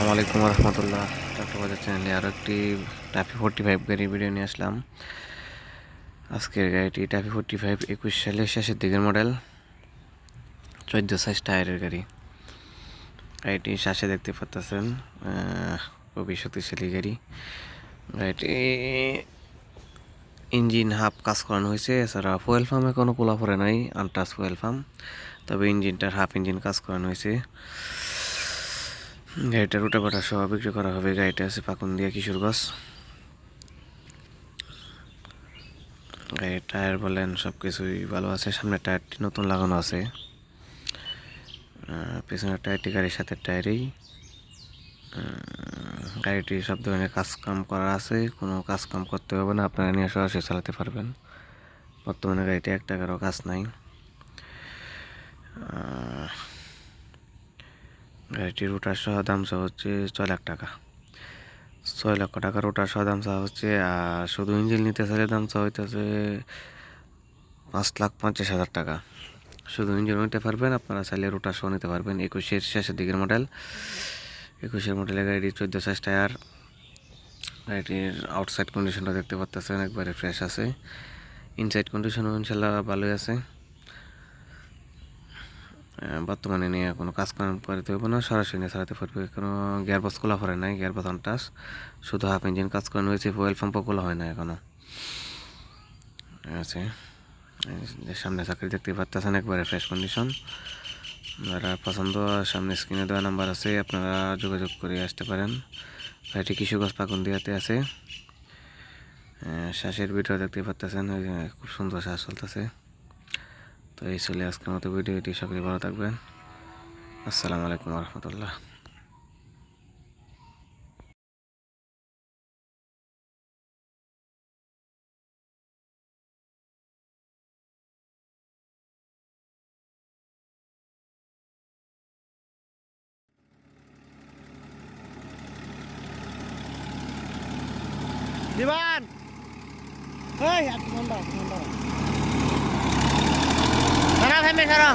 আসসালামু আলাইকুম রহমতুল্লাহ। চট্টবাজার চ্যানেলে আরও একটি টাফি 45 গাড়ি ভিডিও নিয়ে আসলাম। আজকের গাড়িটি টাফি 45 21 সালের শেষের দিকের মডেল, 14 সাইজ টায়ারের গাড়ি। গাড়িটি শ্বাসে দেখতে পাচ্ছেন, খুবই শক্তিশালী গাড়ি। গাড়িটি ইঞ্জিন হাফ কাজ করানো হয়েছে, এছাড়া ফুয়েল পাম্পে কোনো পোলা পড়ে নাই, আনটাচ ফুয়েল পাম্প, তবে ইঞ্জিনটার হাফ ইঞ্জিন কাজ করানো হয়েছে। গাড়িটা রোটাভেটর সহ বিক্রি করা হবে। গাড়িটা আছে পাকুন্দিয়া কিশোরগঞ্জ। গাড়ির টায়ার বলেন সব কিছুই ভালো আছে। সামনের টায়ারটি নতুন লাগানো আছে, পিছনের টায়ারটি গাড়ির সাথে টায়ারেই। গাড়িটি সব ধরনের কাজ কাম করা আছে, কোনো কাজ কাম করতে হবে না, আপনারা নিয়ে সরাসরি চালাতে পারবেন। বর্তমানে গাড়িটি 1 টাকারও কাজ নাই। গাড়িটির রোটার সহ দাম হচ্ছে 6 লাখ টাকা। 6 লক্ষ টাকা রোটার সহ দাম চাওয়া হচ্ছে। আর শুধু ইঞ্জিন নিতে চাইলে দাম চাওয়া হইতেছে 5,50,000 টাকা। শুধু ইঞ্জিন নিতে পারবেন, আপনারা চাইলে রোটার সহ নিতে পারবেন। 21-এর শেষের দিকের মডেল, 21-এর মডেলের গাড়িটি 14 সাইজ টায়ার। গাড়িটির আউটসাইড কন্ডিশনটা দেখতে পাচ্ছেন, একবারে ফ্রেশ আছে। ইনসাইড কন্ডিশনও ইনশাল্লাহ ভালোই আছে। বর্তমানে নিয়ে কোনো কাজ কাম করতে হবে না, সরাসরি নিয়ে চালাতে পারবে। কোনো গিয়ারবক্স খোলা পড়ে নাই, গিয়ারবক্স আনটাচ, শুধু হাফ ইঞ্জিন কাজ করানো হয়েছে। ফুয়েল পাম্পও খোলা হয় না এখনো আছে। সামনে চাকরি দেখতে পাচ্ছেন, একবারে ফ্রেশ কন্ডিশন। যারা পছন্দ, সামনে স্ক্রিনে দেওয়া নাম্বার আছে, আপনারা যোগাযোগ করে আসতে পারেন। গাড়িটি কিশোরগঞ্জ পাকুন্দিয়াতে আছে। শ্বাসের ভিডিও দেখতে পাচ্ছেন, খুব সুন্দর শ্বাস চলতেছে। তো এই চলে আজকের মতো ভিডিওটি। সকলে ভালো থাকবেন। আসসালামু আলাইকুম রহমতুল্লাহ। দিবান এই এক ঘন্টা সারা ফেমে সারা